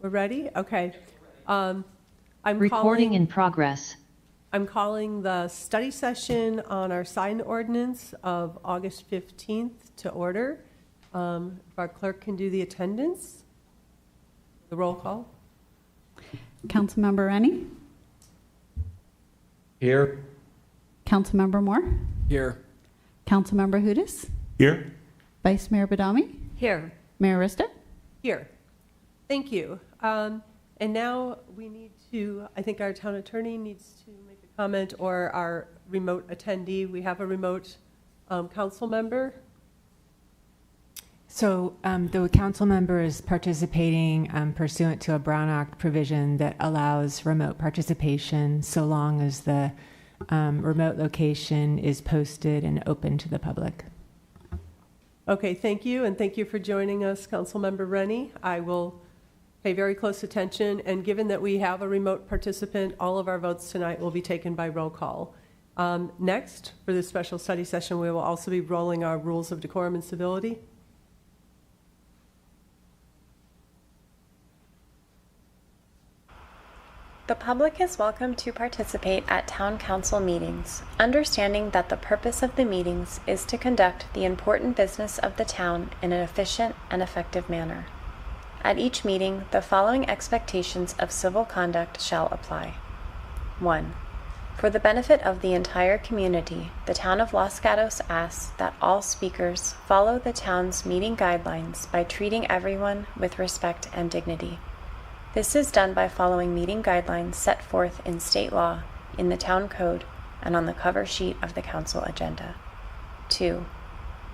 We're ready? Okay. I'm Recording in progress. I'm calling the study session on our sign ordinance of August 15th to order. If our clerk can do the attendance, the roll call. Councilmember Rennie? Here. Councilmember Moore? Here. Councilmember Hudis? Here. Vice Mayor Badami? Here. Mayor Rister? Here. Thank you. And now we need to, I think our town attorney needs to make a comment, or our remote attendee. We have a remote council member. So the council member is participating pursuant to a Brown Act provision that allows remote participation so long as the remote location is posted and open to the public. Okay, thank you, and thank you for joining us, Councilmember Rennie. I will pay very close attention, and given that we have a remote participant, all of our votes tonight will be taken by roll call. Next, for this special study session, we will also be rolling our rules of decorum and civility. The public is welcome to participate at Town Council meetings, understanding that the purpose of the meetings is to conduct the important business of the town in an efficient and effective manner. At each meeting, the following expectations of civil conduct shall apply. 1. For the benefit of the entire community, the town of Los Gatos asks that all speakers follow the town's meeting guidelines by treating everyone with respect and dignity. This is done by following meeting guidelines set forth in state law, in the town code, and on the cover sheet of the council agenda. 2.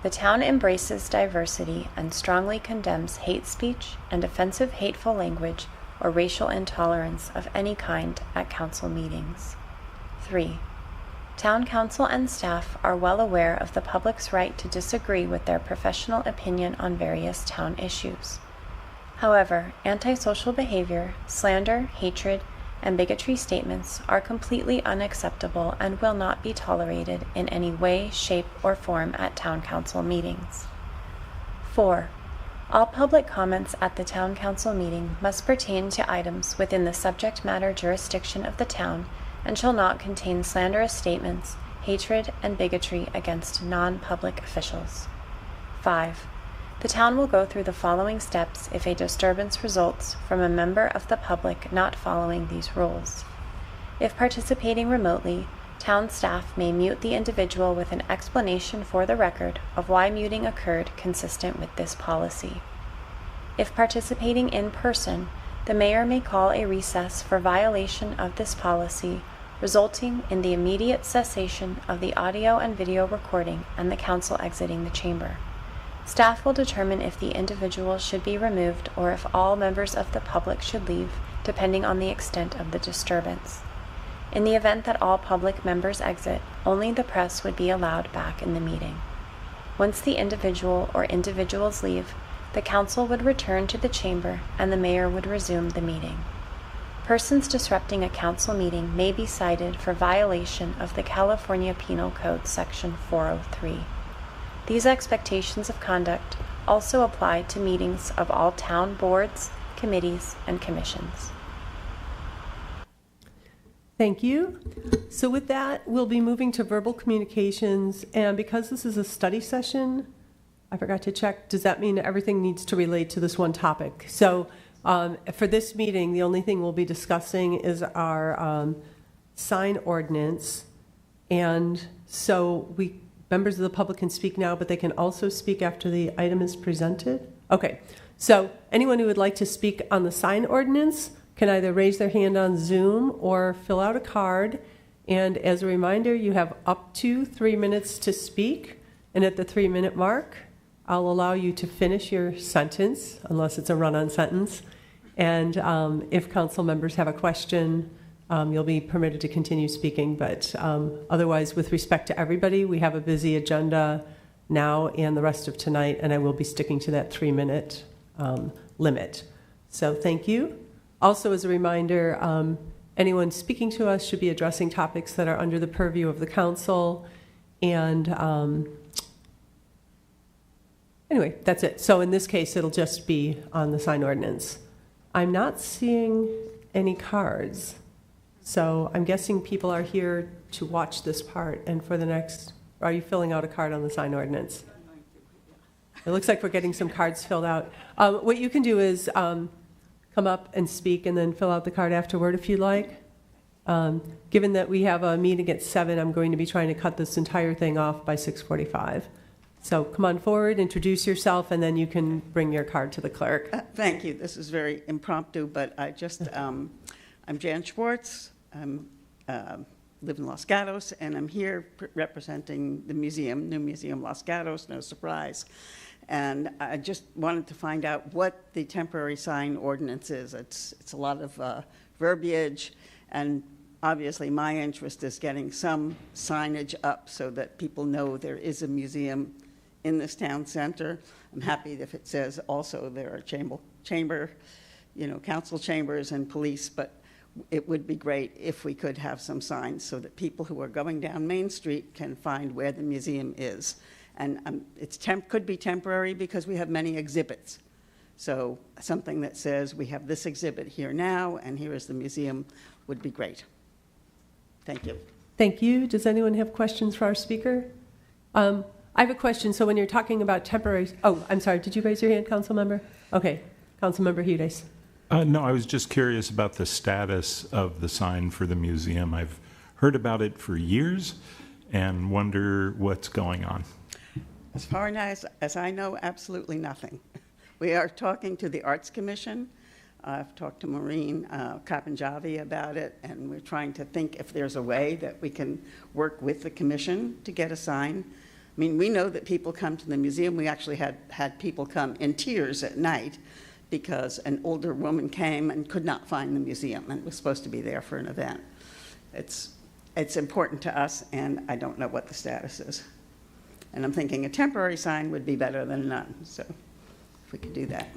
The town embraces diversity and strongly condemns hate speech and offensive hateful language or racial intolerance of any kind at council meetings. 3. Town council and staff are well aware of the public's right to disagree with their professional opinion on various town issues. However, antisocial behavior, slander, hatred, and bigotry statements are completely unacceptable and will not be tolerated in any way, shape, or form at Town Council meetings. 4. All public comments at the Town Council meeting must pertain to items within the subject matter jurisdiction of the town and shall not contain slanderous statements, hatred, and bigotry against non-public officials. 5. The town will go through the following steps if a disturbance results from a member of the public not following these rules. If participating remotely, town staff may mute the individual with an explanation for the record of why muting occurred consistent with this policy. If participating in person, the mayor may call a recess for violation of this policy, resulting in the immediate cessation of the audio and video recording and the council exiting the chamber. Staff will determine if the individual should be removed or if all members of the public should leave, depending on the extent of the disturbance. In the event that all public members exit, only the press would be allowed back in the meeting. Once the individual or individuals leave, the council would return to the chamber and the mayor would resume the meeting. Persons disrupting a council meeting may be cited for violation of the California Penal Code Section 403. These expectations of conduct also apply to meetings of all town boards, committees, and commissions. Thank you. So with that, we'll be moving to verbal communications. And because this is a study session, I forgot to check, does that mean everything needs to relate to this one topic? So for this meeting, the only thing we'll be discussing is our sign ordinance. And so members of the public can speak now, but they can also speak after the item is presented. Okay, so anyone who would like to speak on the sign ordinance can either raise their hand on Zoom or fill out a card. And as a reminder, you have up to 3 minutes to speak. And at the 3-minute mark, I'll allow you to finish your sentence, unless it's a run-on sentence. And if council members have a question, you'll be permitted to continue speaking, but otherwise, with respect to everybody, we have a busy agenda now and the rest of tonight, and I will be sticking to that 3-minute limit. So thank you. Also, as a reminder, anyone speaking to us should be addressing topics that are under the purview of the council. And anyway, that's it. So in this case, it'll just be on the sign ordinance. I'm not seeing any cards. So I'm guessing people are here to watch this part, and for the next, are you filling out a card on the sign ordinance? It looks like we're getting some cards filled out. What you can do is come up and speak and then fill out the card afterward if you'd like. Given that we have a meeting at 7, I'm going to be trying to cut this entire thing off by 6:45. So come on forward, introduce yourself, and then you can bring your card to the clerk. Thank you. This is very impromptu, but I just, I'm Jan Schwartz. I live in Los Gatos, and I'm here representing the museum, New Museum Los Gatos, no surprise. And I just wanted to find out what the temporary sign ordinance is. It's a lot of verbiage, and obviously my interest is getting some signage up so that people know there is a museum in this town center. I'm happy if it says also there are chamber, council chambers and police, but it would be great if we could have some signs so that people who are going down Main Street can find where the museum is. And it's could be temporary because we have many exhibits. So something that says we have this exhibit here now and here is the museum would be great. Thank you. Thank you. Does anyone have questions for our speaker? I have a question. So when you're talking about temporary, I'm sorry, did you raise your hand, council member? Okay, council member Hudes. No, I was just curious about the status of the sign for the museum. I've heard about it for years and wonder what's going on. As far as I know, absolutely nothing. We are talking to the Arts Commission. I've talked to Maureen Capanjavi about it, and we're trying to think if there's a way that we can work with the commission to get a sign. I mean, we know that people come to the museum. We actually had people come in tears at night because an older woman came and could not find the museum and was supposed to be there for an event. It's important to us, and I don't know what the status is. And I'm thinking a temporary sign would be better than none, so if we could do that.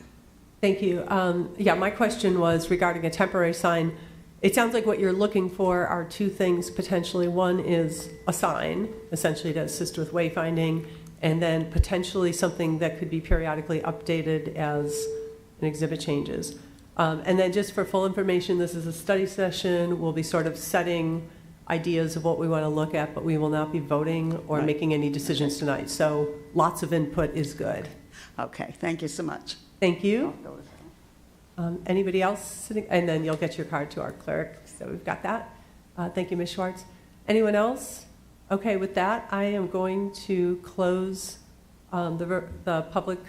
Thank you. My question was regarding a temporary sign. It sounds like what you're looking for are two things potentially. One is a sign, essentially to assist with wayfinding, and then potentially something that could be periodically updated as an exhibit changes. And then just for full information, this is a study session. We'll be sort of setting ideas of what we want to look at, but we will not be voting or making any decisions tonight. So lots of input is good. Okay, thank you so much. Thank you. Anybody else sitting? And then you'll get your card to our clerk. So we've got that. Thank you, Ms. Schwartz. Anyone else? Okay, with that, I am going to close the public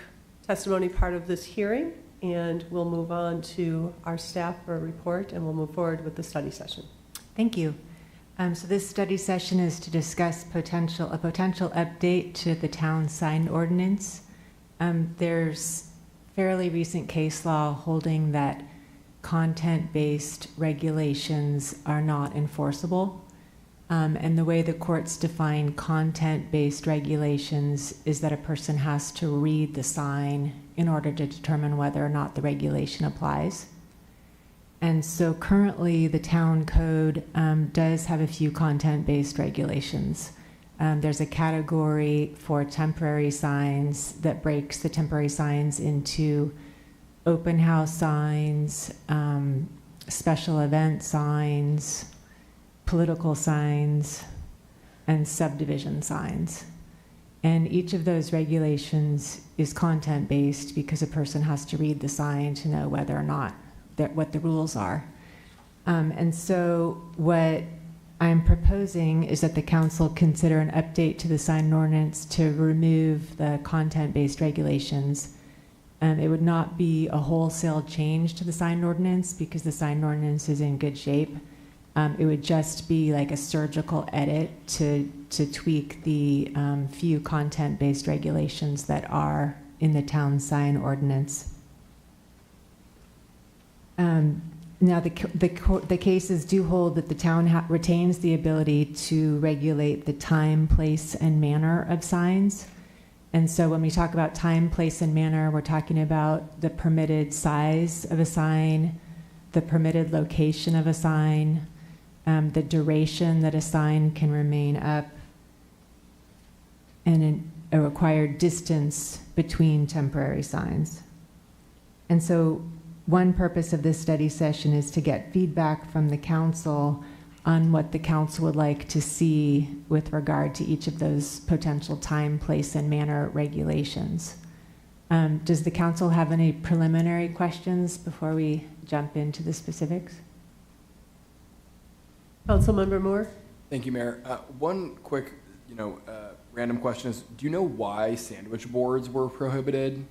testimony part of this hearing, and we'll move on to our staff for a report, and we'll move forward with the study session. Thank you. So this study session is to discuss a potential update to the town sign ordinance. There's fairly recent case law holding that content-based regulations are not enforceable. And the way the courts define content-based regulations is that a person has to read the sign in order to determine whether or not the regulation applies. And so currently the town code does have a few content-based regulations. There's a category for temporary signs that breaks the temporary signs into open house signs, special event signs, political signs, and subdivision signs. And each of those regulations is content-based because a person has to read the sign to know whether or not what the rules are. And so what I'm proposing is that the council consider an update to the sign ordinance to remove the content-based regulations. It would not be a wholesale change to the sign ordinance because the sign ordinance is in good shape. It would just be like a surgical edit to tweak the few content-based regulations that are in the town sign ordinance. Now, the cases do hold that the town retains the ability to regulate the time, place, and manner of signs. And so when we talk about time, place, and manner, we're talking about the permitted size of a sign, the permitted location of a sign, the duration that a sign can remain up, and a required distance between temporary signs. And so one purpose of this study session is to get feedback from the council on what the council would like to see with regard to each of those potential time, place, and manner regulations. Does the council have any preliminary questions before we jump into the specifics? Councilmember Moore? Thank you, Mayor. One quick, random question is, do you know why sandwich boards were prohibited?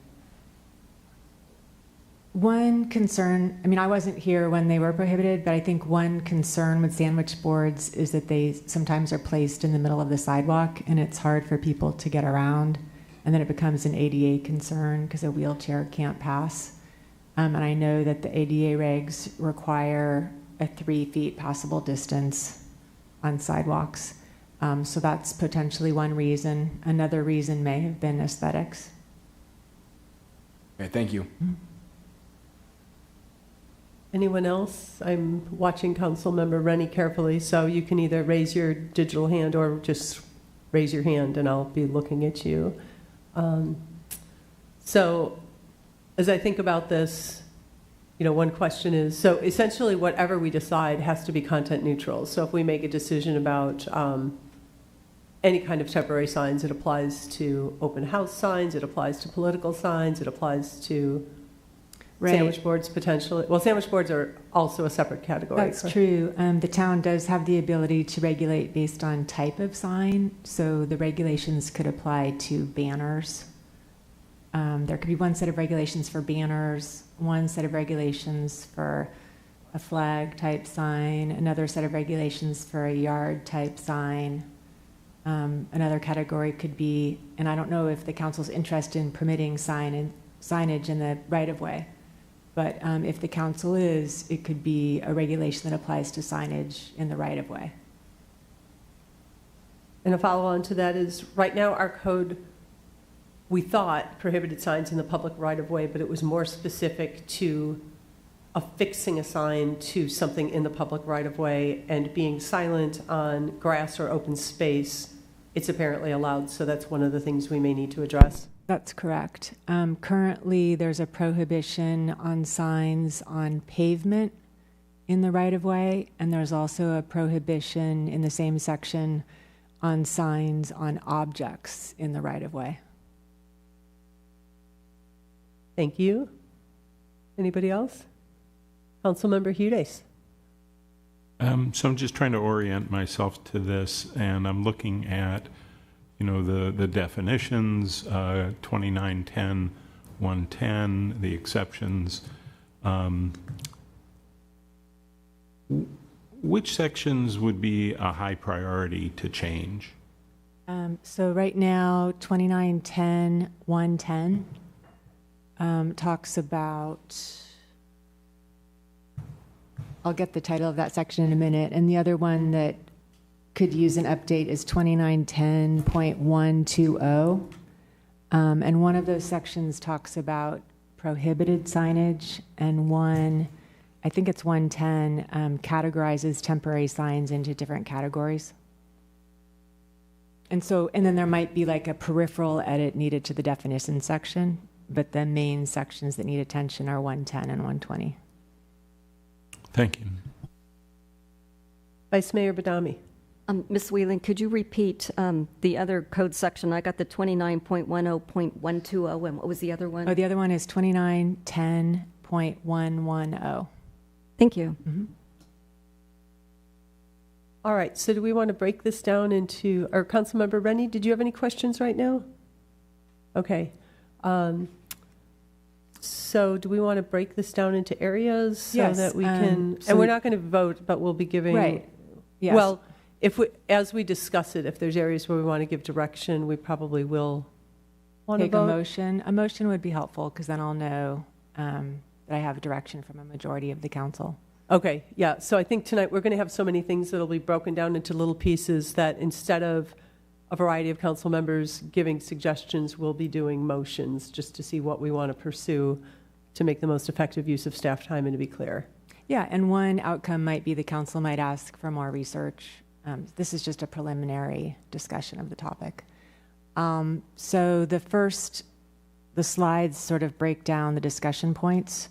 One concern, I mean, I wasn't here when they were prohibited, but I think one concern with sandwich boards is that they sometimes are placed in the middle of the sidewalk and it's hard for people to get around. And then it becomes an ADA concern because a wheelchair can't pass. And I know that the ADA regs require a 3 feet passable distance on sidewalks. So that's potentially one reason. Another reason may have been aesthetics. Okay, thank you. Anyone else? I'm watching Councilmember Rennie carefully, so you can either raise your digital hand or just raise your hand and I'll be looking at you. So as I think about this, one question is, so essentially whatever we decide has to be content neutral. So if we make a decision about any kind of temporary signs, it applies to open house signs, it applies to political signs, it applies to sandwich boards potentially. Well, sandwich boards are also a separate category. That's true. The town does have the ability to regulate based on type of sign. So the regulations could apply to banners. There could be one set of regulations for banners, one set of regulations for a flag type sign, another set of regulations for a yard type sign. Another category could be, and I don't know if the council's interested in permitting signage in the right of way. But if the council is, it could be a regulation that applies to signage in the right-of-way. And a follow-on to that is, right now our code, we thought prohibited signs in the public right-of-way, but it was more specific to affixing a sign to something in the public right-of-way and being silent on grass or open space. It's apparently allowed, so that's one of the things we may need to address. That's correct. Currently, there's a prohibition on signs on pavement in the right-of-way, and there's also a prohibition in the same section on signs on objects in the right-of-way. Thank you. Anybody else? Councilmember Hudes. So I'm just trying to orient myself to this, and I'm looking at the definitions, 2910, 110, the exceptions. Which sections would be a high priority to change? So right now, 2910, 110 talks about, I'll get the title of that section in a minute, and the other one that could use an update is 2910.120. And one of those sections talks about prohibited signage, and one, I think it's 110, categorizes temporary signs into different categories. And then there might be like a peripheral edit needed to the definition section, but the main sections that need attention are 110 and 120. Thank you. Vice Mayor Badami. Ms. Whelan, could you repeat the other code section? I got the 29.10.120, and what was the other one? Oh, the other one is 2910.110. Thank you. Mm-hmm. All right, so do we want to break this down into, or Councilmember Rennie, did you have any questions right now? Okay. So do we want to break this down into areas so that we can, and we're not going to vote, but we'll be giving. Right. Yes. Well, as we discuss it, if there's areas where we want to give direction, we probably will want to take a vote. motion. A motion would be helpful because then I'll know that I have direction from a majority of the council. Okay, yeah. So I think tonight we're going to have so many things that'll be broken down into little pieces that instead of a variety of council members giving suggestions, we'll be doing motions just to see what we want to pursue to make the most effective use of staff time and to be clear. Yeah, and one outcome might be the council might ask for more research. This is just a preliminary discussion of the topic. So the slides sort of break down the discussion points.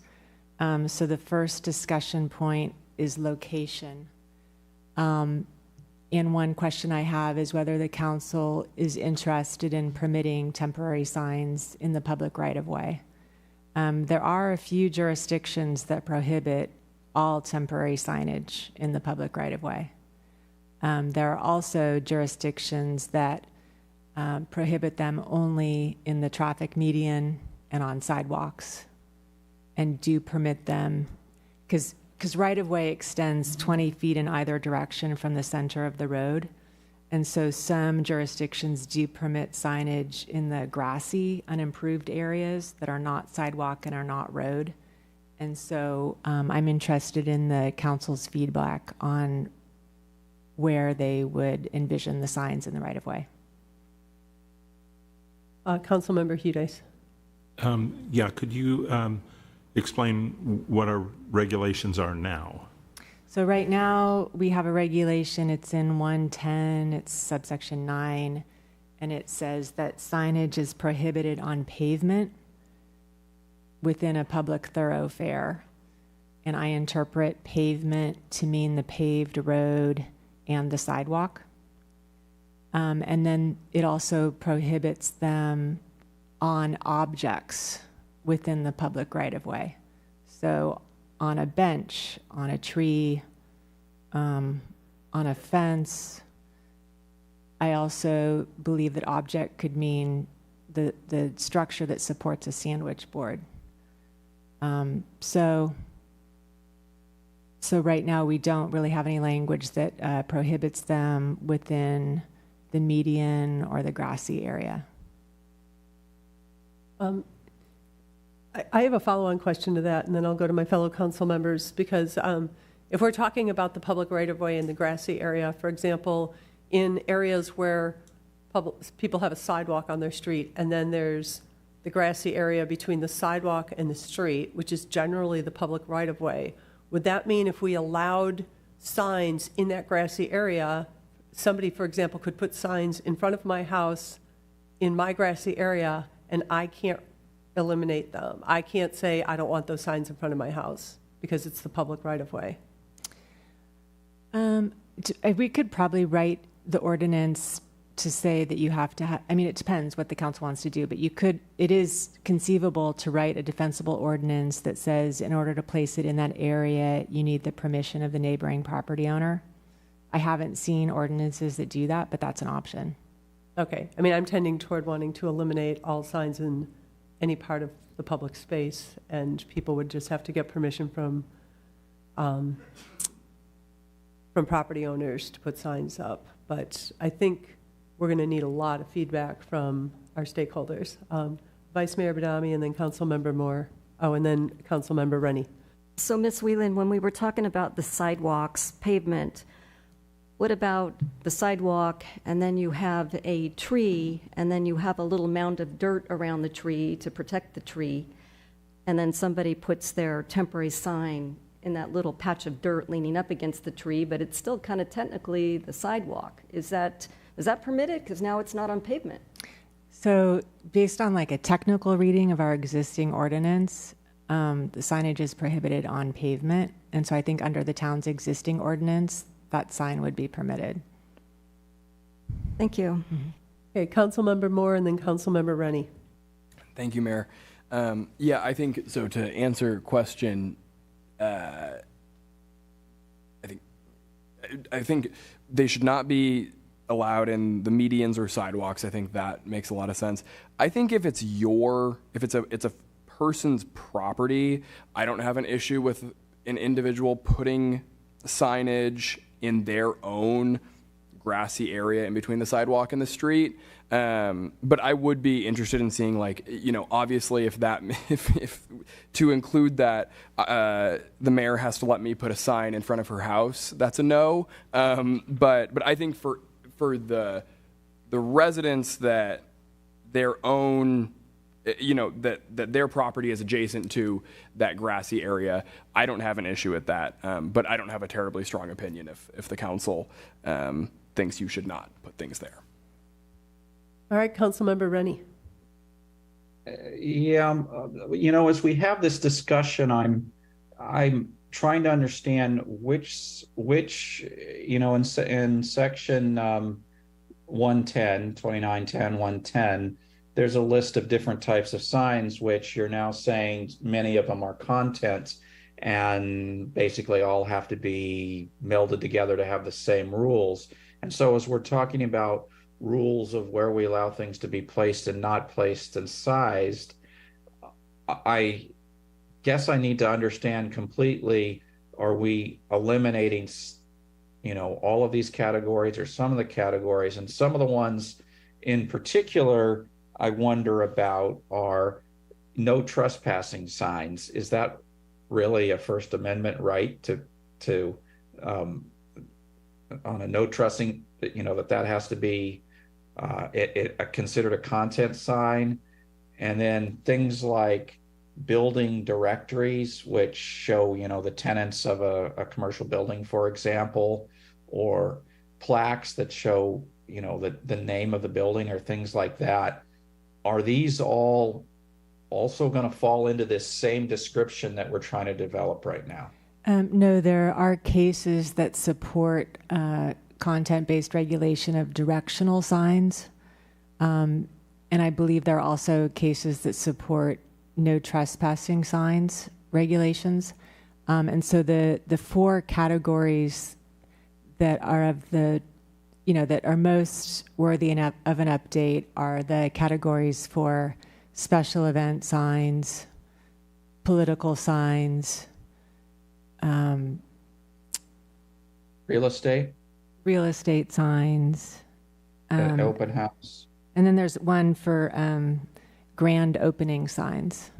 So the first discussion point is location. And one question I have is whether the council is interested in permitting temporary signs in the public right-of-way. There are a few jurisdictions that prohibit all temporary signage in the public right-of-way. There are also jurisdictions that prohibit them only in the traffic median and on sidewalks, and do permit them, because right-of-way extends 20 feet in either direction from the center of the road. And so some jurisdictions do permit signage in the grassy, unimproved areas that are not sidewalk and are not road. And so I'm interested in the council's feedback on where they would envision the signs in the right-of-way. Councilmember Hudes. Yeah, could you explain what our regulations are now? So right now, we have a regulation, it's in 110, it's subsection 9, and it says that signage is prohibited on pavement within a public thoroughfare. And I interpret pavement to mean the paved road and the sidewalk. And then it also prohibits them on objects within the public right-of-way. So on a bench, on a tree, on a fence. I also believe that object could mean the structure that supports a sandwich board. So right now we don't really have any language that prohibits them within the median or the grassy area. I have a follow-on question to that, and then I'll go to my fellow council members, because if we're talking about the public right-of-way in the grassy area, for example, in areas where people have a sidewalk on their street, and then there's the grassy area between the sidewalk and the street, which is generally the public right-of-way, would that mean if we allowed signs in that grassy area, somebody, for example, could put signs in front of my house in my grassy area, and I can't eliminate them? I can't say I don't want those signs in front of my house because it's the public right-of-way. We could probably write the ordinance to say that you have to I mean, it depends what the council wants to do, but it is conceivable to write a defensible ordinance that says in order to place it in that area, you need the permission of the neighboring property owner. I haven't seen ordinances that do that, but that's an option. Okay. I mean, I'm tending toward wanting to eliminate all signs in any part of the public space, and people would just have to get permission from property owners to put signs up. But I think we're going to need a lot of feedback from our stakeholders. Vice Mayor Badami, and then Councilmember Moore. Oh, and then Councilmember Rennie. So, Ms. Whelan, when we were talking about the sidewalks, pavement, what about the sidewalk, and then you have a tree, and then you have a little mound of dirt around the tree to protect the tree, and then somebody puts their temporary sign in that little patch of dirt leaning up against the tree, but it's still kind of technically the sidewalk. Is that permitted? Because now it's not on pavement. So based on like a technical reading of our existing ordinance, the signage is prohibited on pavement. And so I think under the town's existing ordinance, that sign would be permitted. Thank you. Okay, Councilmember Moore, and then Councilmember Rennie. Thank you, Mayor. Yeah, I think, so to answer your question, I think they should not be allowed in the medians or sidewalks. I think that makes a lot of sense. I think if it's a person's property, I don't have an issue with an individual putting signage in their own grassy area in between the sidewalk and the street. But I would be interested in seeing, like, you know, obviously if to include that, the mayor has to let me put a sign in front of her house. That's a no. But I think for the residents that their own, you know, that their property is adjacent to that grassy area, I don't have an issue with that. But I don't have a terribly strong opinion if the council thinks you should not put things there. All right, Councilmember Rennie. Yeah, you know, as we have this discussion, I'm I'm trying to understand which in section 110, 2910, 110, there's a list of different types of signs, which you're now saying many of them are content and basically all have to be melded together to have the same rules. And so as we're talking about rules of where we allow things to be placed and not placed and sized, I guess I need to understand completely, are we eliminating, all of these categories or some of the categories? And some of the ones in particular I wonder about are no trespassing signs. Is that really a First Amendment right to on a no trespassing, that has to be considered a content sign? And then things like building directories, which show, the tenants of a commercial building, for example, or plaques that show, the name of the building or things like that. Are these all also going to fall into this same description that we're trying to develop right now? No, there are cases that support content-based regulation of directional signs. And I believe there are also cases that support no trespassing signs regulations. And so the four categories that are of the, that are most worthy of an update are the categories for special event signs, political signs, real estate signs, open house. and then there's one for grand opening signs.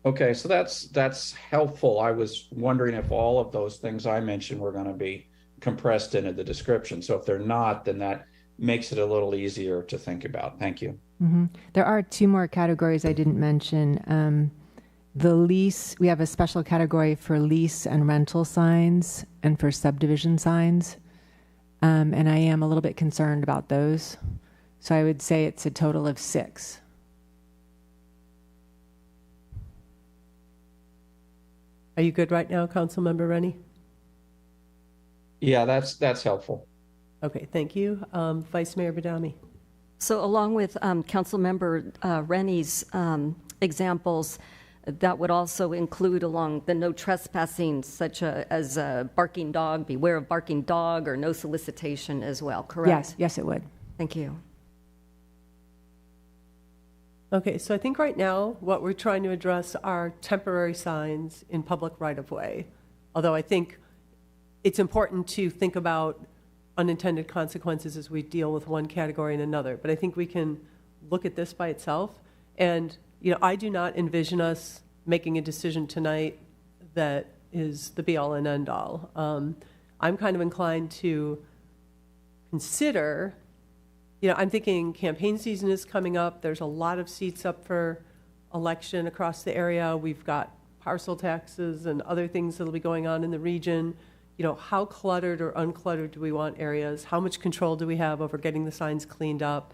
Okay, so that's helpful. I was wondering if all of those things I mentioned were going to be compressed into the description. So if they're not, then that makes it a little easier to think about. Thank you. Mm-hmm. There are two more categories I didn't mention. The lease, we have a special category for lease and rental signs and for subdivision signs. And I am a little bit concerned about those. So I would say it's a total of 6. Are you good right now, Councilmember Rennie? Yeah, that's helpful. Okay, thank you. Vice Mayor Badami. So along with Councilmember Rennie's examples, that would also include along the no trespassing, such as a barking dog, beware of barking dog, or no solicitation as well, correct? Yes, it would. Thank you. Okay, so I think right now what we're trying to address are temporary signs in public right-of-way. Although I think it's important to think about unintended consequences as we deal with one category and another. But I think we can look at this by itself. And, I do not envision us making a decision tonight that is the be-all and end-all. I'm kind of inclined to consider, I'm thinking campaign season is coming up. There's a lot of seats up for election across the area. We've got parcel taxes and other things that'll be going on in the region. How cluttered or uncluttered do we want areas? How much control do we have over getting the signs cleaned up?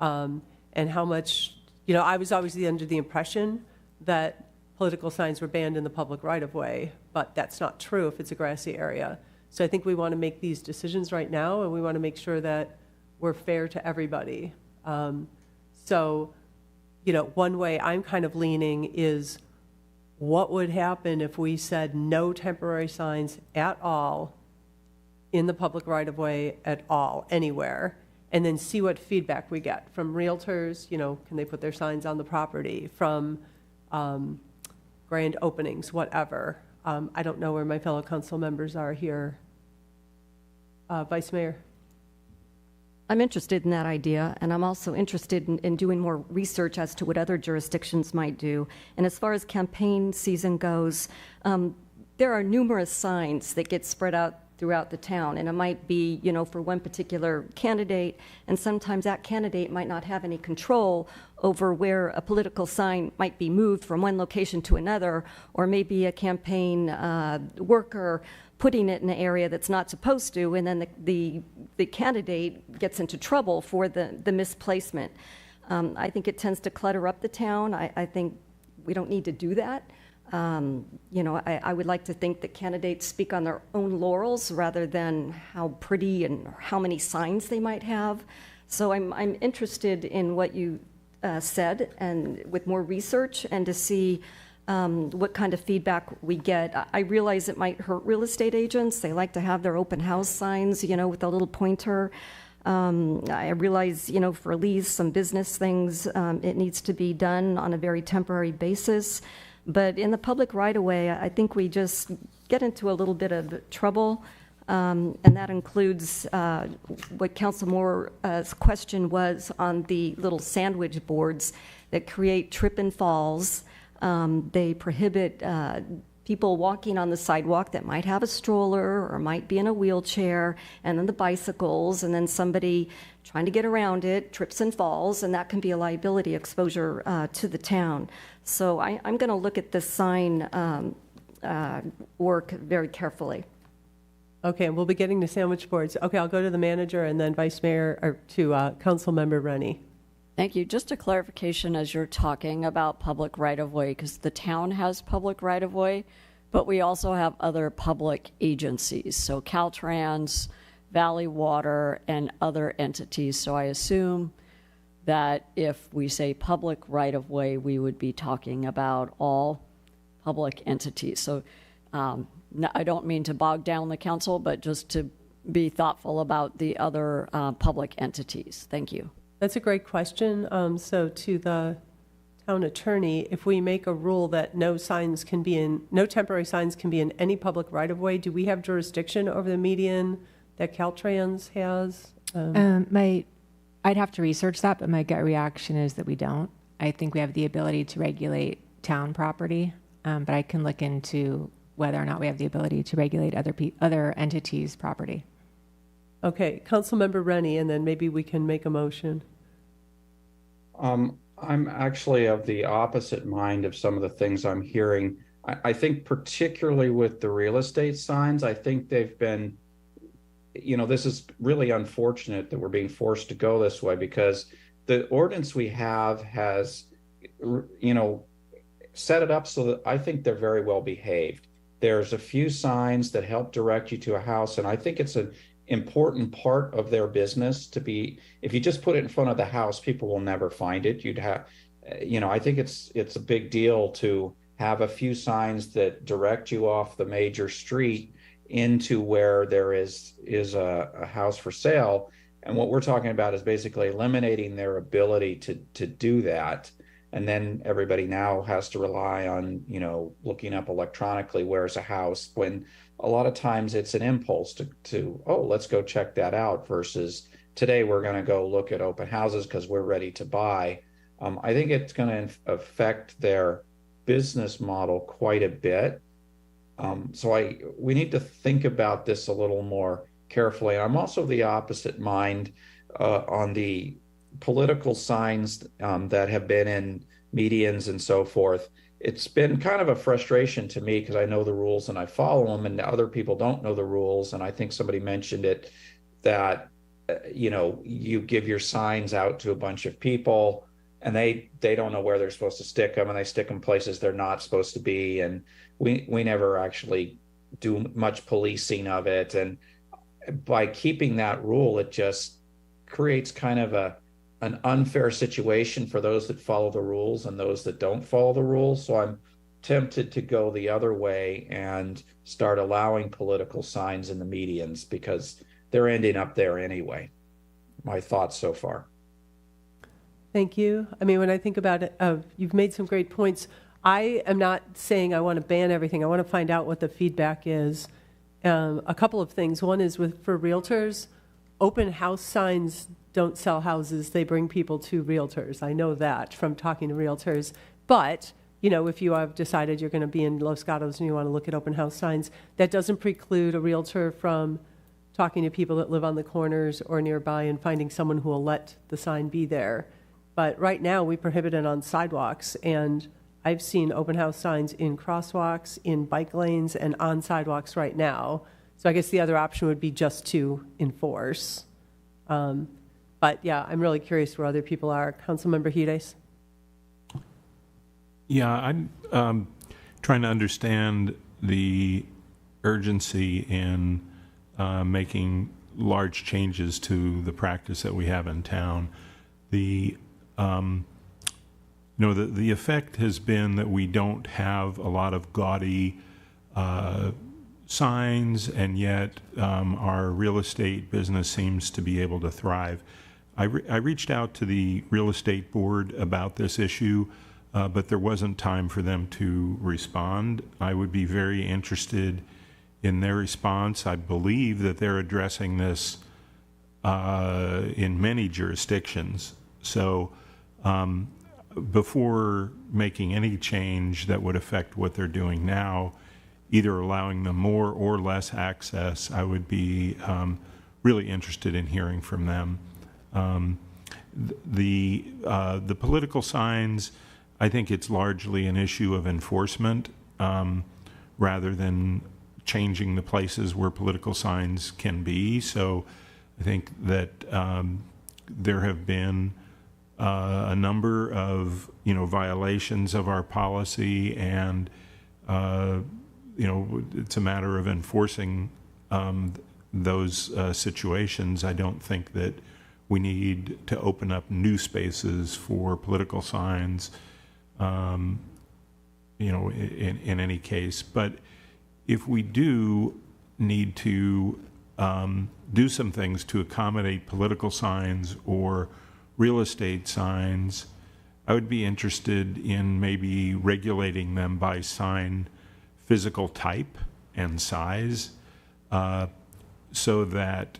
And how much, I was always under the impression that political signs were banned in the public right-of-way, but that's not true if it's a grassy area. So I think we want to make these decisions right now, and we want to make sure that we're fair to everybody. So, one way I'm kind of leaning is, what would happen if we said no temporary signs at all in the public right-of-way at all, anywhere, and then see what feedback we get from realtors? Can they put their signs on the property? From grand openings, whatever. I don't know where my fellow council members are here. Vice Mayor? I'm interested in that idea, and I'm also interested in doing more research as to what other jurisdictions might do. And as far as campaign season goes, there are numerous signs that get spread out throughout the town, and it might be, for one particular candidate, and sometimes that candidate might not have any control over where a political sign might be moved from one location to another, or maybe a campaign worker putting it in an area that's not supposed to, and then the candidate gets into trouble for the misplacement. I think it tends to clutter up the town. I think we don't need to do that. I would like to think that candidates speak on their own laurels rather than how pretty and how many signs they might have. So I'm interested in what you said, and with more research, and to see what kind of feedback we get. I realize it might hurt real estate agents. They like to have their open house signs, with a little pointer. I realize, for lease, some business things, it needs to be done on a very temporary basis. But in the public right-of-way, I think we just get into a little bit of trouble. And that includes what Council Moore's question was on the little sandwich boards that create trip and falls. They prohibit people walking on the sidewalk that might have a stroller or might be in a wheelchair, and then the bicycles, and then somebody trying to get around it trips and falls, and that can be a liability exposure to the town. So I'm going to look at this sign work very carefully. Okay, we'll be getting to sandwich boards. Okay, I'll go to the manager and then Vice Mayor, or to Council Member Rennie. Thank you. Just a clarification as you're talking about public right-of-way, because the town has public right-of-way, but we also have other public agencies, so Caltrans, Valley Water, and other entities. So I assume that if we say public right-of-way, we would be talking about all public entities. So I don't mean to bog down the council, but just to be thoughtful about the other public entities. Thank you. That's a great question. So to the town attorney, if we make a rule that no temporary signs can be in any public right-of-way, do we have jurisdiction over the median that Caltrans has? I'd have to research that, but my gut reaction is that we don't. I think we have the ability to regulate town property, but I can look into whether or not we have the ability to regulate other entities' property. Okay, Councilmember Rennie, and then maybe we can make a motion. I'm actually of the opposite mind of some of the things I'm hearing. I think particularly with the real estate signs, I think they've been, this is really unfortunate that we're being forced to go this way, because the ordinance we have has, set it up so that I think they're very well behaved. There's a few signs that help direct you to a house, and I think it's an important part of their business to be, if you just put it in front of the house, people will never find it. You'd have, I think it's a big deal to have a few signs that direct you off the major street into where there is a house for sale. And what we're talking about is basically eliminating their ability to do that. And then everybody now has to rely on, looking up electronically where's a house, when a lot of times it's an impulse to let's go check that out, versus today we're going to go look at open houses because we're ready to buy. I think it's going to affect their business model quite a bit. So we need to think about this a little more carefully. I'm also the opposite mind on the political signs that have been in medians and so forth. It's been kind of a frustration to me because I know the rules and I follow them, and other people don't know the rules. And I think somebody mentioned it, that you give your signs out to a bunch of people and they don't know where they're supposed to stick them, and they stick them places they're not supposed to be, and we never actually do much policing of it. And by keeping that rule, it just creates kind of an unfair situation for those that follow the rules and those that don't follow the rules. So I'm tempted to go the other way and start allowing political signs in the medians, because they're ending up there anyway. My thoughts so far. Thank you. I mean, when I think about it, you've made some great points. I am not saying I want to ban everything. I want to find out what the feedback is. A couple of things. One is for realtors, open house signs don't sell houses. They bring people to realtors. I know that from talking to realtors. But, if you have decided you're going to be in Los Gatos and you want to look at open house signs, that doesn't preclude a realtor from talking to people that live on the corners or nearby and finding someone who will let the sign be there. But right now, we prohibit it on sidewalks, and I've seen open house signs in crosswalks, in bike lanes, and on sidewalks right now. So I guess the other option would be just to enforce. But yeah, I'm really curious where other people are. Councilmember Hudes? Yeah, trying to understand the urgency in making large changes to the practice that we have in town. The effect has been that we don't have a lot of gaudy signs, and yet our real estate business seems to be able to thrive. I reached out to the real estate board about this issue, but there wasn't time for them to respond. I would be very interested in their response. I believe that they're addressing this in many jurisdictions. So before making any change that would affect what they're doing now, either allowing them more or less access, I would be really interested in hearing from them. The political signs, I think it's largely an issue of enforcement rather than changing the places where political signs can be. So I think that there have been a number of violations of our policy, and it's a matter of enforcing those situations. I don't think that we need to open up new spaces for political signs, in any case. But if we do need to do some things to accommodate political signs or real estate signs, I would be interested in maybe regulating them by sign physical type and size, so that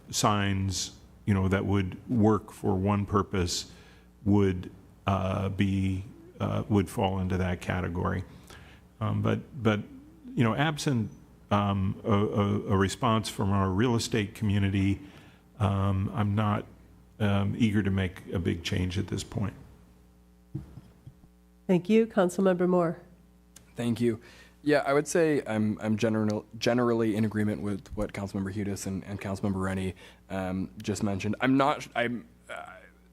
signs, that would work for one purpose would fall into that category. But absent a response from our real estate community, I'm not eager to make a big change at this point. Thank you. Councilmember Moore. Thank you. Yeah, I would say I'm generally in agreement with what Councilmember Hudis and Councilmember Rennie just mentioned.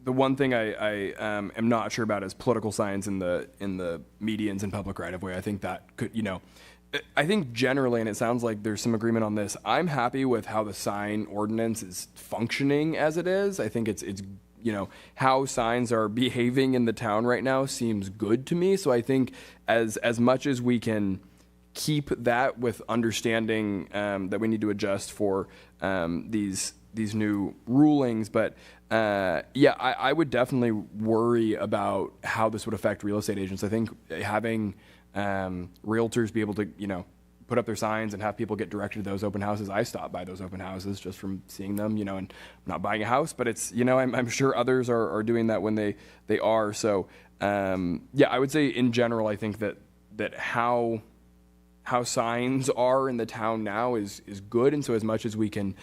The one thing I am not sure about is political signs in the medians and public right of way. I think that could, I think generally, and it sounds like there's some agreement on this, I'm happy with how the sign ordinance is functioning as it is. I think it's how signs are behaving in the town right now seems good to me. So I think as much as we can keep that with understanding that we need to adjust for these new rulings, but I would definitely worry about how this would affect real estate agents. I think having realtors be able to, put up their signs and have people get directed to those open houses. I stop by those open houses just from seeing them, and I'm not buying a house, but it's, I'm sure others are doing that when they are. So, I would say in general, I think that how signs are in the town now is good. And so as much as we can,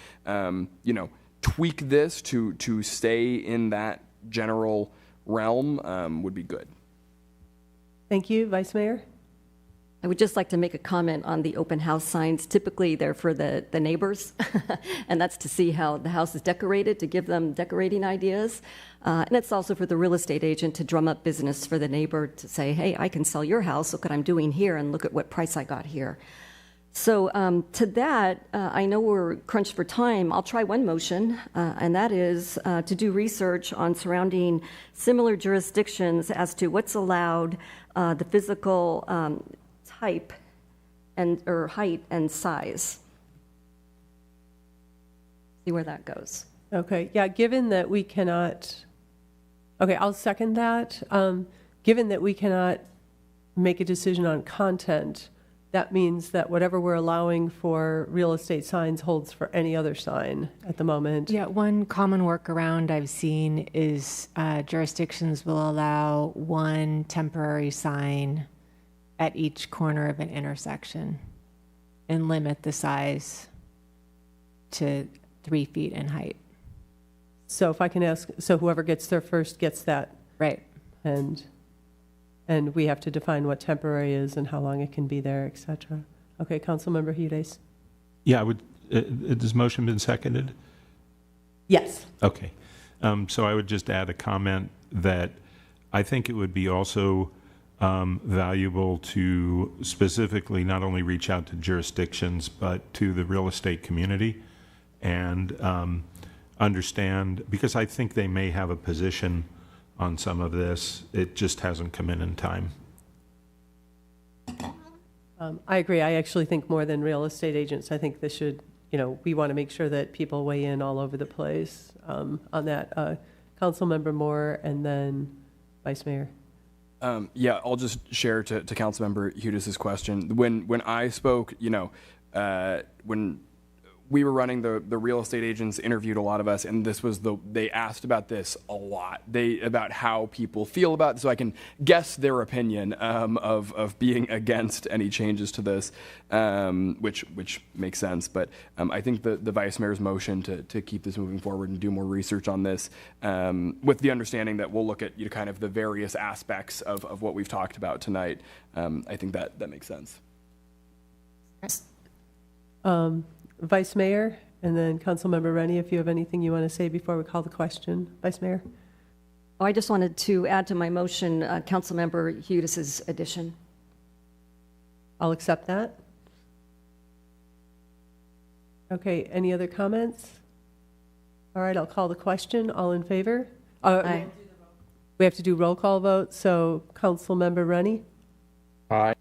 tweak this to stay in that general realm would be good. Thank you. Vice Mayor? I would just like to make a comment on the open house signs. Typically, they're for the neighbors, and that's to see how the house is decorated, to give them decorating ideas. And it's also for the real estate agent to drum up business for the neighbor to say, hey, I can sell your house. Look what I'm doing here, and look at what price I got here. So to that, I know we're crunched for time. I'll try one motion, and that is to do research on surrounding similar jurisdictions as to what's allowed, the physical type or height and size. See where that goes. Okay. Yeah, given that we cannot, okay, I'll second that. Given that we cannot make a decision on content, that means that whatever we're allowing for real estate signs holds for any other sign at the moment. Yeah, one common workaround I've seen is jurisdictions will allow one temporary sign at each corner of an intersection and limit the size to 3 feet in height. So if I can ask, so whoever gets there first gets that. Right. And we have to define what temporary is and how long it can be there, et cetera. Okay, Councilmember Hudis. Yeah, has motion been seconded? Yes. Okay. So I would just add a comment that I think it would be also valuable to specifically not only reach out to jurisdictions, but to the real estate community and understand, because I think they may have a position on some of this. It just hasn't come in time. I agree. I actually think more than real estate agents, I think this should, we want to make sure that people weigh in all over the place on that. Councilmember Moore and then Vice Mayor. Yeah, I'll just share to Councilmember Hudis's question. When I spoke, when we were running the real estate agents interviewed a lot of us, and this was they asked about this a lot. About how people feel about it, so I can guess their opinion of being against any changes to this, which makes sense. But I think the Vice Mayor's motion to keep this moving forward and do more research on this, with the understanding that we'll look at kind of the various aspects of what we've talked about tonight. I think that makes sense. Vice Mayor, and then Councilmember Rennie, if you have anything you want to say before we call the question. Vice Mayor? Oh, I just wanted to add to my motion Councilmember Hudis's addition. I'll accept that. Okay, any other comments? All right, I'll call the question. All in favor? Aye. We have to do roll call vote, so Councilmember Rennie? Aye.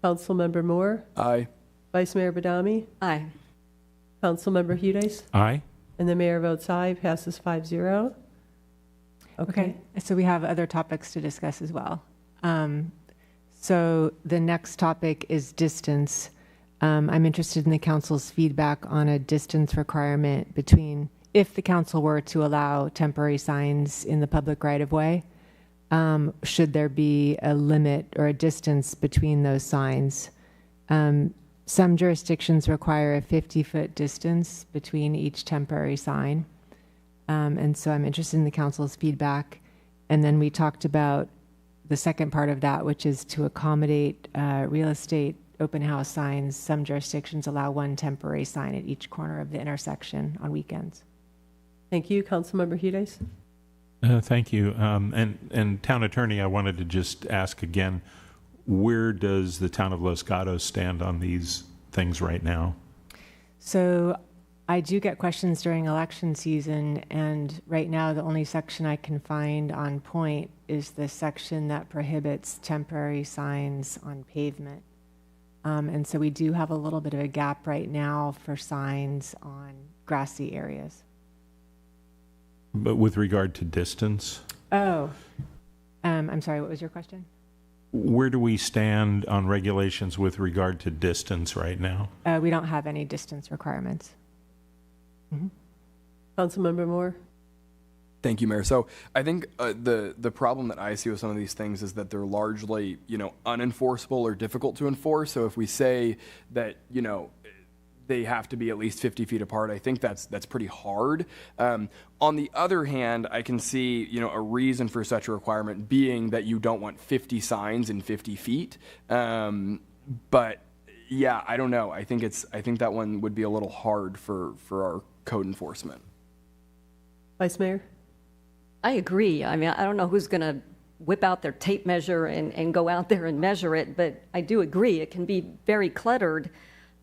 Councilmember Moore? Aye. Vice Mayor Badami? Aye. Councilmember Hudes? Aye. And the mayor votes aye, passes 5-0. Okay, so we have other topics to discuss as well. So the next topic is distance. I'm interested in the council's feedback on a distance requirement between, if the council were to allow temporary signs in the public right-of-way, should there be a limit or a distance between those signs? Some jurisdictions require a 50-foot distance between each temporary sign. And so I'm interested in the council's feedback. And then we talked about the second part of that, which is to accommodate real estate open house signs. Some jurisdictions allow one temporary sign at each corner of the intersection on weekends. Thank you. Councilmember Hudes? Thank you. And Town Attorney, I wanted to just ask again, where does the town of Los Gatos stand on these things right now? So I do get questions during election season, and right now the only section I can find on point is the section that prohibits temporary signs on pavement. And so we do have a little bit of a gap right now for signs on grassy areas. But with regard to distance? Oh, I'm sorry, what was your question? Where do we stand on regulations with regard to distance right now? We don't have any distance requirements. Mm-hmm. Councilmember Moore? Thank you, Mayor. So I think the problem that I see with some of these things is that they're largely, unenforceable or difficult to enforce. So if we say that, they have to be at least 50 feet apart, I think that's pretty hard. On the other hand, I can see, a reason for such a requirement being that you don't want 50 signs in 50 feet. But yeah, I don't know. I think that one would be a little hard for our code enforcement. Vice Mayor? I agree. I mean, I don't know who's going to whip out their tape measure and go out there and measure it, but I do agree. It can be very cluttered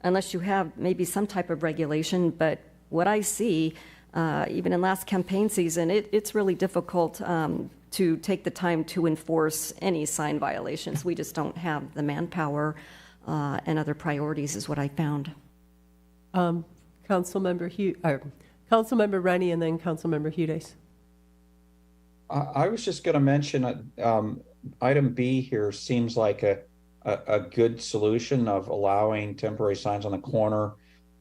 unless you have maybe some type of regulation. But what I see, even in last campaign season, it's really difficult to take the time to enforce any sign violations. We just don't have the manpower and other priorities is what I found. Councilmember Rennie and then Councilmember Hudes. I was just going to mention item B here seems like a good solution of allowing temporary signs on the corner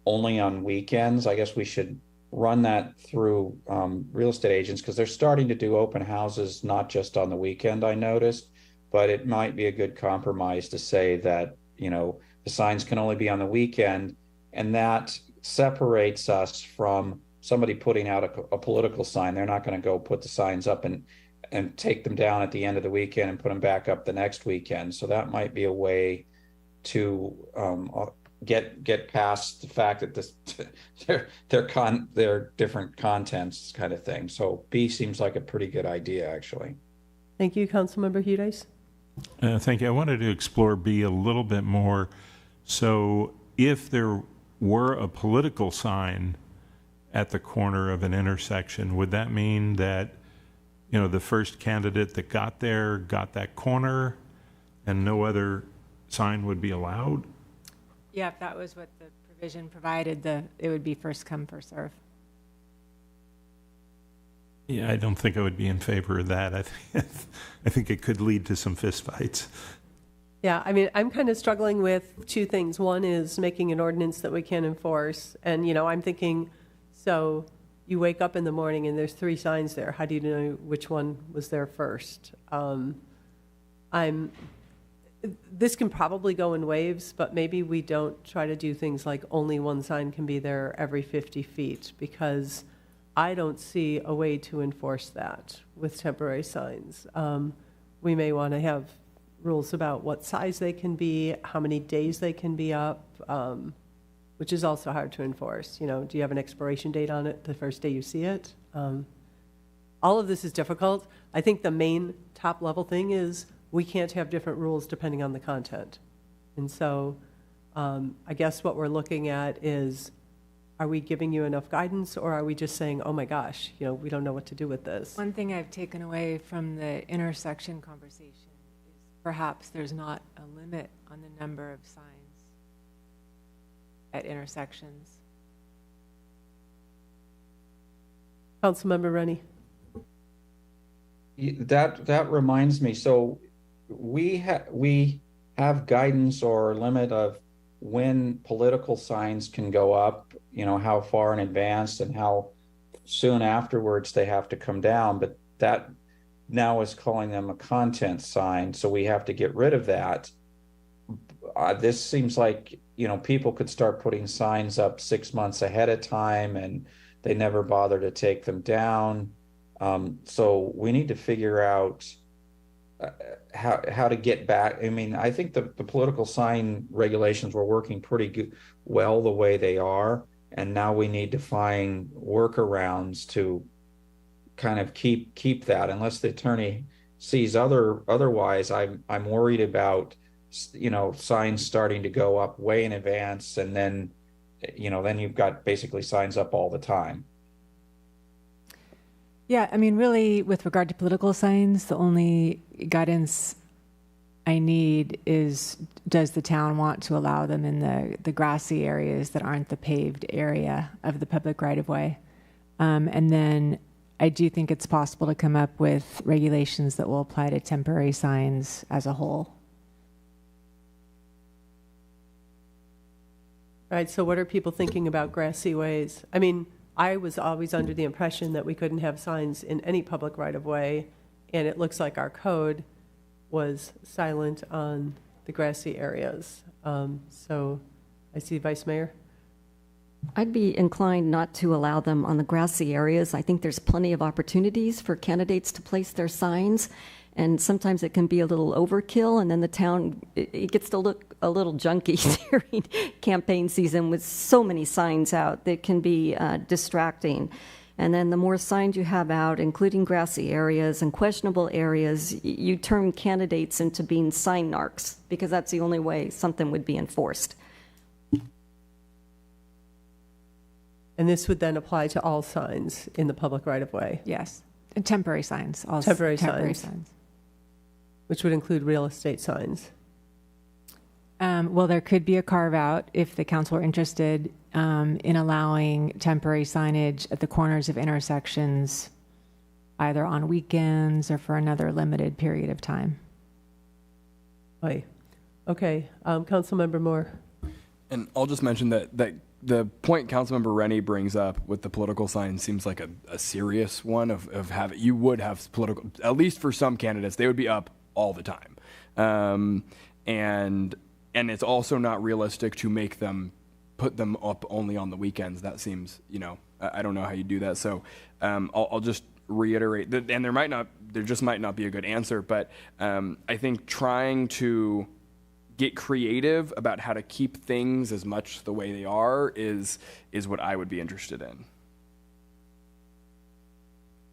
only on weekends. I guess we should run that through real estate agents because they're starting to do open houses, not just on the weekend, I noticed, but it might be a good compromise to say that, the signs can only be on the weekend, and that separates us from somebody putting out a political sign. They're not going to go put the signs up and take them down at the end of the weekend and put them back up the next weekend. So that might be a way to get past the fact that they're different contents kind of thing. So B seems like a pretty good idea, actually. Thank you, Councilmember Hudes. Thank you. I wanted to explore B a little bit more. So if there were a political sign at the corner of an intersection, would that mean that, you know, the first candidate that got there got that corner and no other sign would be allowed? Yeah, if that was what the provision provided, it would be first come, first serve. Yeah, I don't think I would be in favor of that. I think it could lead to some fistfights. Yeah, I mean, I'm kind of struggling with two things. One is making an ordinance that we can enforce. And, you know, I'm thinking, so you wake up in the morning and there's 3 signs there. How do you know which one was there first? This can probably go in waves, but maybe we don't try to do things like only one sign can be there every 50 feet, because I don't see a way to enforce that with temporary signs. We may want to have rules about what size they can be, how many days they can be up, which is also hard to enforce. You know, do you have an expiration date on it the first day you see it? All of this is difficult. I think the main top level thing is we can't have different rules depending on the content. And so I guess what we're looking at is, are we giving you enough guidance, or are we just saying, oh my gosh, you know, we don't know what to do with this? One thing I've taken away from the intersection conversation is perhaps there's not a limit on the number of signs at intersections. Councilmember Rennie. That reminds me. So we have guidance or limit of when political signs can go up, you know, how far in advance and how soon afterwards they have to come down. But that now is calling them a content sign. So we have to get rid of that. This seems like, you know, people could start putting signs up 6 months ahead of time and they never bother to take them down. So we need to figure out how to get back. I mean, I think the political sign regulations were working pretty well the way they are, and now we need to find workarounds to kind of keep that. Unless the attorney sees otherwise, I'm worried about, you know, signs starting to go up way in advance, and then, you know, then you've got basically signs up all the time. Yeah, I mean, really, with regard to political signs, the only guidance I need is, does the town want to allow them in the grassy areas that aren't the paved area of the public right-of-way? And then I do think it's possible to come up with regulations that will apply to temporary signs as a whole. All right, so what are people thinking about grassy ways? I mean, I was always under the impression that we couldn't have signs in any public right-of-way, and it looks like our code was silent on the grassy areas. So I see Vice Mayor. I'd be inclined not to allow them on the grassy areas. I think there's plenty of opportunities for candidates to place their signs, and sometimes it can be a little overkill, and then the town, it gets to look a little junky during campaign season with so many signs out that can be distracting. And then the more signs you have out, including grassy areas and questionable areas, you turn candidates into being sign narcs, because that's the only way something would be enforced. And this would then apply to all signs in the public right-of-way? Yes, and temporary signs. Also temporary signs. Which would include real estate signs. Well, there could be a carve-out if the council are interested in allowing temporary signage at the corners of intersections, either on weekends or for another limited period of time. Right. Okay. Councilmember Moore. And I'll just mention that the point Councilmember Rennie brings up with the political sign seems like a serious one of having, you would have political, at least for some candidates, they would be up all the time. And it's also not realistic to make them put them up only on the weekends. That seems, you know, I don't know how you do that. So I'll just reiterate that, and there just might not be a good answer, but I think trying to get creative about how to keep things as much the way they are is what I would be interested in.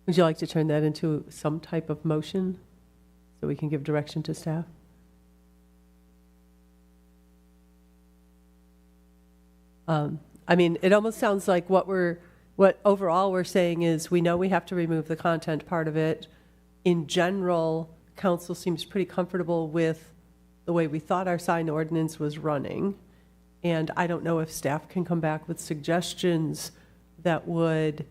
Would you like to turn that into some type of motion? so we can give direction to staff. I mean, it almost sounds like what overall we're saying is we know we have to remove the content part of it. In general, council seems pretty comfortable with the way we thought our sign ordinance was running. And I don't know if staff can come back with suggestions that would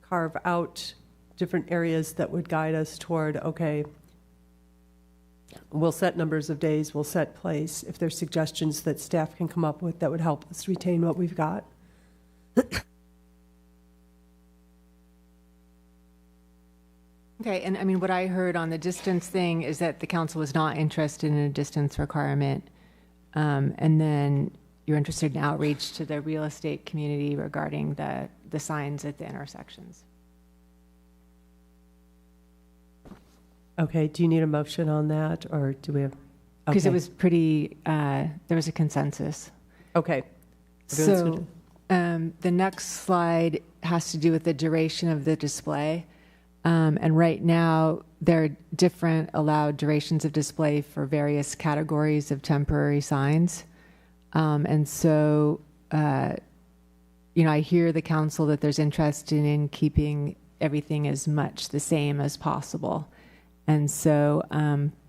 carve out different areas that would guide us toward, okay, we'll set numbers of days, we'll set place. If there's suggestions that staff can come up with that would help us retain what we've got. Okay, and I mean, what I heard on the distance thing is that the council was not interested in a distance requirement. And then you're interested in outreach to the real estate community regarding the signs at the intersections. Okay, do you need a motion on that, or do we have? Because okay. it was pretty, there was a consensus. Okay. So the next slide has to do with the duration of the display. And right now, there are different allowed durations of display for various categories of temporary signs. And so, I hear the council that there's interest in keeping everything as much the same as possible. And so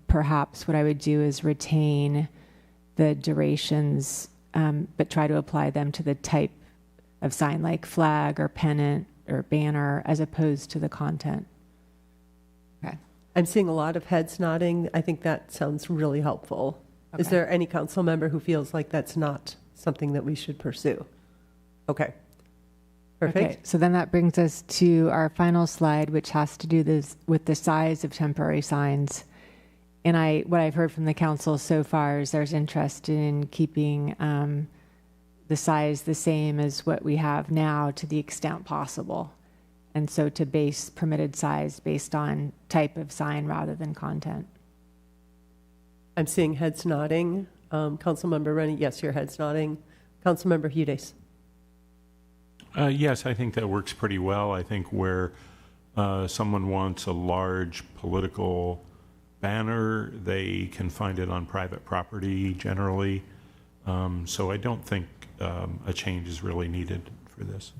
perhaps what I would do is retain the durations, but try to apply them to the type of sign, like flag or pennant or banner, as opposed to the content. Okay. I'm seeing a lot of heads nodding. I think that sounds really helpful. Okay. Is there any council member who feels like that's not something that we should pursue? Okay. Perfect. Okay, so then that brings us to our final slide, which has to do with the size of temporary signs. And what I've heard from the council so far is there's interest in keeping the size the same as what we have now to the extent possible. And so to base permitted size based on type of sign rather than content. I'm seeing heads nodding. Councilmember Rennie, yes, your head's nodding. Councilmember Hudes. Yes, I think that works pretty well. I think where someone wants a large political banner, they can find it on private property generally. So I don't think a change is really needed for this.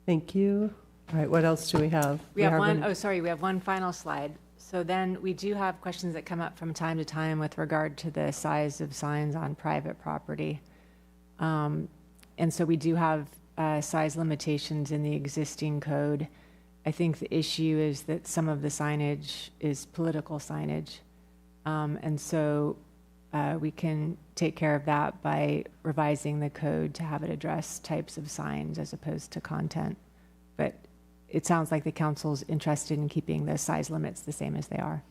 Thank you. All right, what else do we have? We have one final slide. So then we do have questions that come up from time to time with regard to the size of signs on private property. And so we do have size limitations in the existing code. I think the issue is that some of the signage is political signage. And so we can take care of that by revising the code to have it address types of signs as opposed to content. But it sounds like the council's interested in keeping the size limits the same as they are.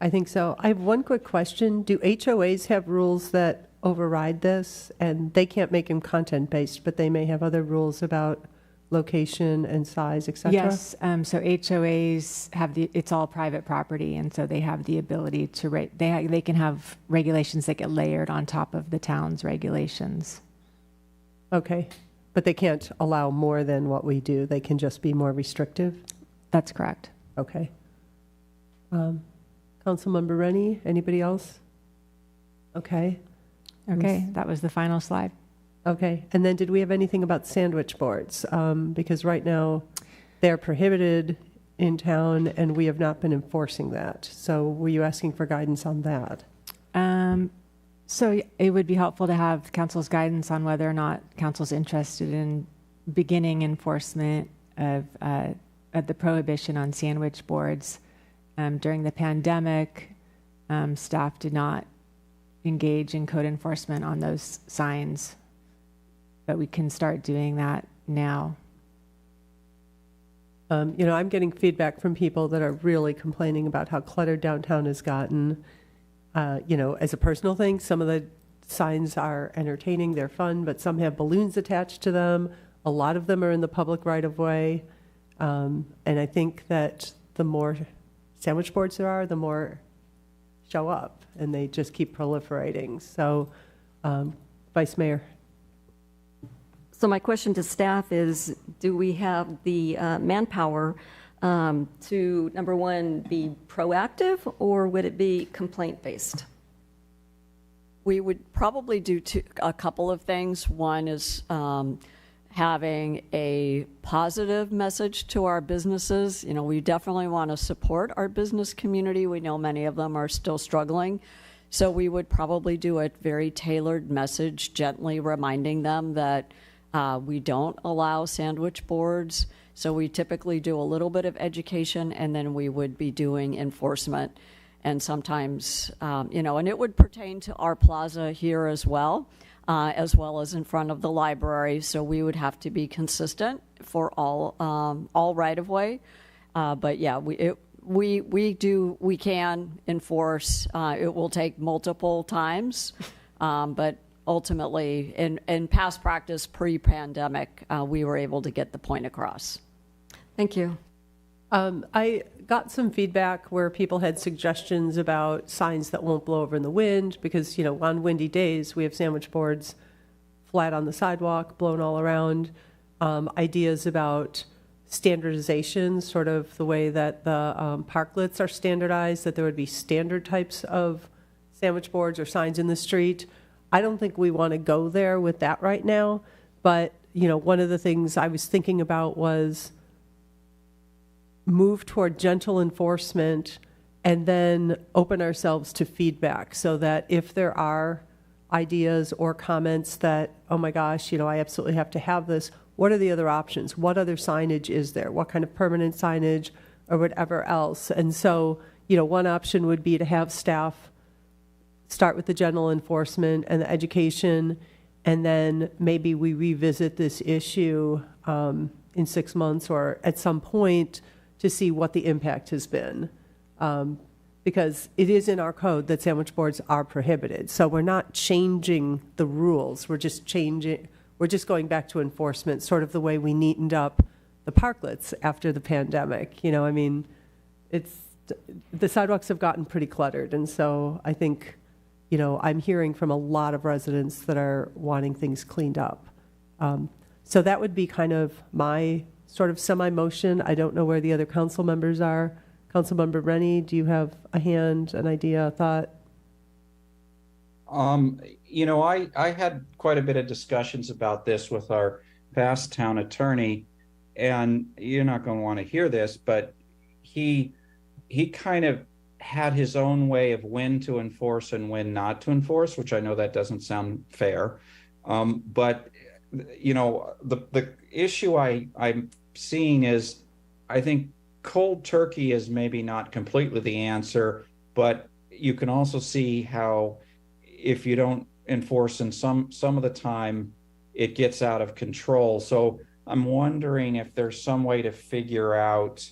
I think so. I have one quick question. Do HOAs have rules that override this? And they can't make them content-based, but they may have other rules about location and size, et cetera? Yes, so HOAs have it's all private property, and so they have the ability to, they can have regulations that get layered on top of the town's regulations. Okay, but they can't allow more than what we do. They can just be more restrictive? That's correct. Okay. Councilmember Rennie, anybody else? Okay. Okay, that was the final slide. Okay, and then did we have anything about sandwich boards? Because right now they're prohibited in town and we have not been enforcing that. So were you asking for guidance on that? So it would be helpful to have council's guidance on whether or not council's interested in beginning enforcement of the prohibition on sandwich boards. During the pandemic, staff did not engage in code enforcement on those signs, but we can start doing that now. I'm getting feedback from people that are really complaining about how cluttered downtown has gotten. As a personal thing, some of the signs are entertaining, they're fun, but some have balloons attached to them. A lot of them are in the public right-of-way. And I think that the more sandwich boards there are, the more show up, and they just keep proliferating. So, Vice Mayor. So my question to staff is, do we have the manpower to, number one, be proactive, or would it be complaint-based? We would probably do a couple of things. One is having a positive message to our businesses. You know, we definitely want to support our business community. We know many of them are still struggling. So we would probably do a very tailored message, gently reminding them that we don't allow sandwich boards. So we typically do a little bit of education, and then we would be doing enforcement. And sometimes, you know, and it would pertain to our plaza here as well as in front of the library. So we would have to be consistent for all right-of-way. But yeah, we can enforce. It will take multiple times, but ultimately, in past practice, pre-pandemic, we were able to get the point across. Thank you. I got some feedback where people had suggestions about signs that won't blow over in the wind because, you know, on windy days, we have sandwich boards flat on the sidewalk, blown all around. Ideas about standardization, sort of the way that the parklets are standardized, that there would be standard types of sandwich boards or signs in the street. I don't think we want to go there with that right now. But, you know, one of the things I was thinking about was move toward gentle enforcement and then open ourselves to feedback so that if there are ideas or comments that, oh my gosh, you know, I absolutely have to have this, what are the other options? What other signage is there? What kind of permanent signage or whatever else? And so, you know, one option would be to have staff start with the general enforcement and the education, and then maybe we revisit this issue in 6 months or at some point to see what the impact has been. Because it is in our code that sandwich boards are prohibited. So we're not changing the rules. We're just going back to enforcement, sort of the way we neatened up the parklets after the pandemic. You know, I mean, the sidewalks have gotten pretty cluttered. And so I think, you know, I'm hearing from a lot of residents that are wanting things cleaned up. So that would be kind of my sort of semi-motion. I don't know where the other council members are. Councilmember Rennie, do you have a hand, an idea, a thought? You know, I had quite a bit of discussions about this with our past town attorney, and you're not going to want to hear this, but he kind of had his own way of when to enforce and when not to enforce, which I know that doesn't sound fair. But, you know, the issue I'm seeing is, I think cold turkey is maybe not completely the answer, but you can also see how if you don't enforce in some of the time, it gets out of control. So I'm wondering if there's some way to figure out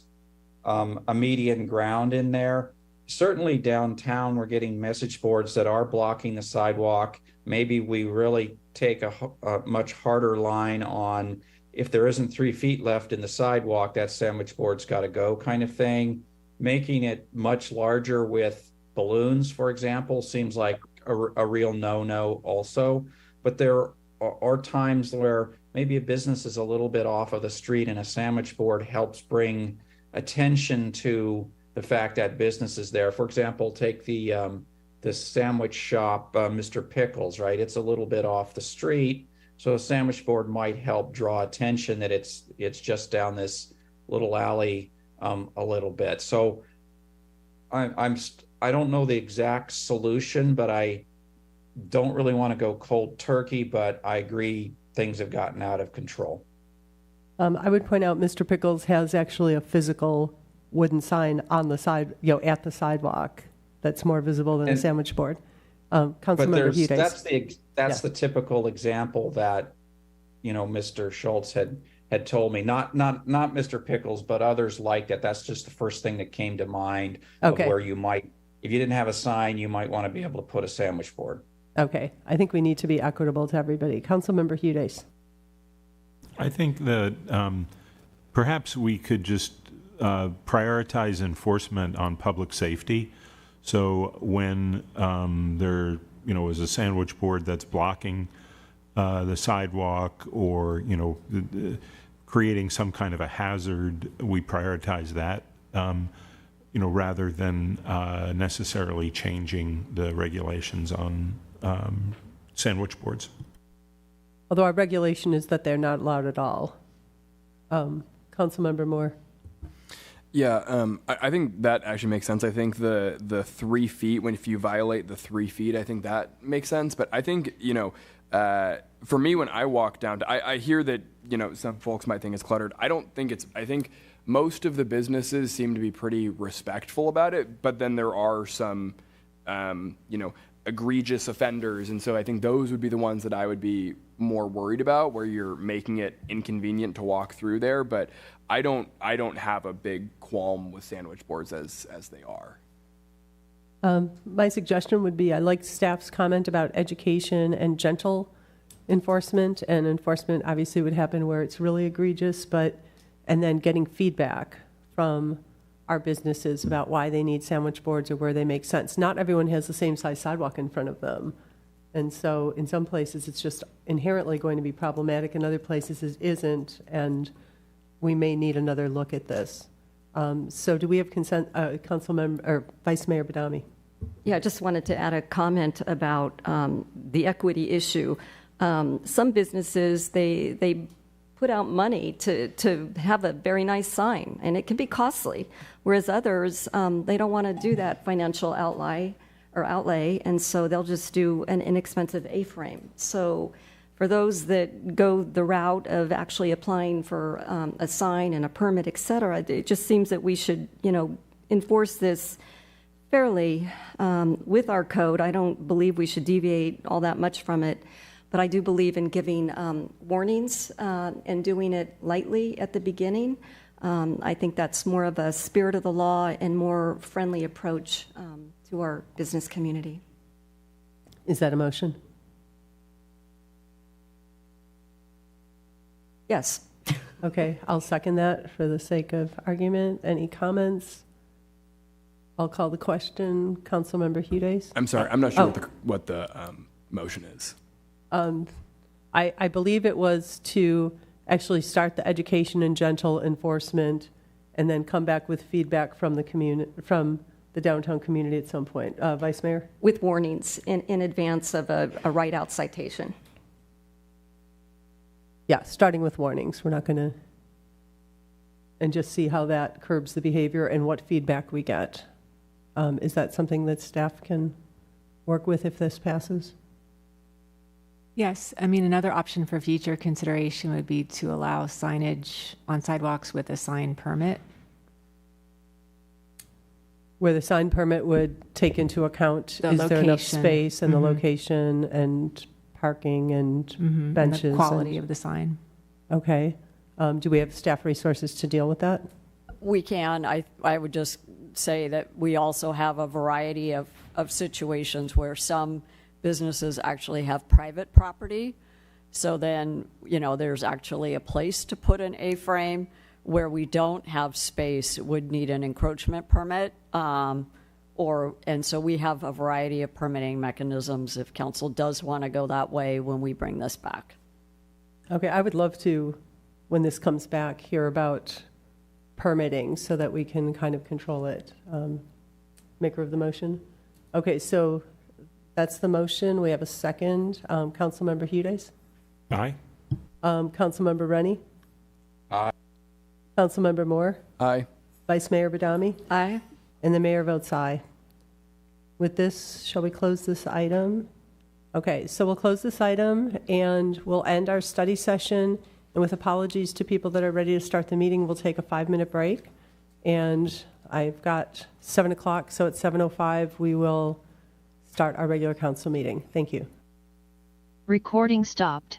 a median ground in there. Certainly downtown, we're getting message boards that are blocking the sidewalk. Maybe we really take a much harder line on if there isn't 3 feet left in the sidewalk, that sandwich board's got to go kind of thing. Making it much larger with balloons, for example, seems like a real no-no also. But there are times where maybe a business is a little bit off of the street and a sandwich board helps bring attention to the fact that business is there. For example, take the sandwich shop, Mr. Pickles, right? It's a little bit off the street. So a sandwich board might help draw attention that it's just down this little alley a little bit. So I don't know the exact solution, but I don't really want to go cold turkey, but I agree things have gotten out of control. I would point out Mr. Pickles has actually a physical wooden sign on the side, you know, at the sidewalk that's more visible than a sandwich board. Councilmember Hudes. That's the typical example that, you know, Mr. Schultz had told me, not Mr. Pickles, but others like it. That's just the first thing that came to mind of where you might, if you didn't have a sign, you might want to be able to put a sandwich board. Okay. I think we need to be equitable to everybody. Councilmember Hudes. I think that perhaps we could just prioritize enforcement on public safety. So when there, you know, is a sandwich board that's blocking the sidewalk, or, you know, creating some kind of a hazard, we prioritize that, rather than necessarily changing the regulations on sandwich boards. Although our regulation is that they're not allowed at all. Councilmember Moore. Yeah, I think that actually makes sense. I think the 3 feet, if you violate the 3 feet, I think that makes sense. But I think, for me, when I walk down, I hear that, some folks might think it's cluttered. I don't think I think most of the businesses seem to be pretty respectful about it, but then there are some, egregious offenders. And so I think those would be the ones that I would be more worried about, where you're making it inconvenient to walk through there. But I don't have a big qualm with sandwich boards as they are. My suggestion would be, I like staff's comment about education and gentle enforcement, and enforcement obviously would happen where it's really egregious, and then getting feedback from our businesses about why they need sandwich boards or where they make sense. Not everyone has the same size sidewalk in front of them. And so in some places, it's just inherently going to be problematic. In other places, it isn't, and we may need another look at this. So do we have consent, or Vice Mayor Badami? Yeah, I just wanted to add a comment about the equity issue. Some businesses, they put out money to have a very nice sign, and it can be costly, whereas others, they don't want to do that financial outlay, and so they'll just do an inexpensive A-frame. So for those that go the route of actually applying for a sign and a permit, et cetera, it just seems that we should, enforce this fairly with our code. I don't believe we should deviate all that much from it, but I do believe in giving warnings and doing it lightly at the beginning. I think that's more of a spirit of the law and more friendly approach to our business community. Is that a motion? Yes. Okay, I'll second that for the sake of argument. Any comments? I'll call the question. Councilmember Hudes? I'm sorry, I'm not sure what the motion is. I believe it was to actually start the education and gentle enforcement and then come back with feedback from the from the downtown community at some point. Vice Mayor? With warnings in advance of a write-out citation. Yeah, starting with warnings. We're not going to, and just see how that curbs the behavior and what feedback we get. Is that something that staff can work with if this passes? Yes. I mean, another option for future consideration would be to allow signage on sidewalks with a sign permit. Where the sign permit would take into account, is there enough space and the location and parking and benches? And the quality of the sign. Okay. Do we have staff resources to deal with that? We can. I would just say that we also have a variety of situations where some businesses actually have private property. So then, there's actually a place to put an A-frame. Where we don't have space would need an encroachment permit. And so we have a variety of permitting mechanisms if council does want to go that way when we bring this back. Okay, I would love to, when this comes back, hear about permitting so that we can kind of control it. Maker of the motion? Okay, so that's the motion. We have a second. Councilmember Hudes? Aye. Councilmember Rennie? Aye. Councilmember Moore? Aye. Vice Mayor Badami? Aye. And the mayor votes aye. With this, shall we close this item? Okay, so we'll close this item and we'll end our study session. And with apologies to people that are ready to start the meeting, we'll take a 5-minute break. And I've got 7 o'clock, so at 7:05 we will start our regular council meeting. Thank you. Recording stopped.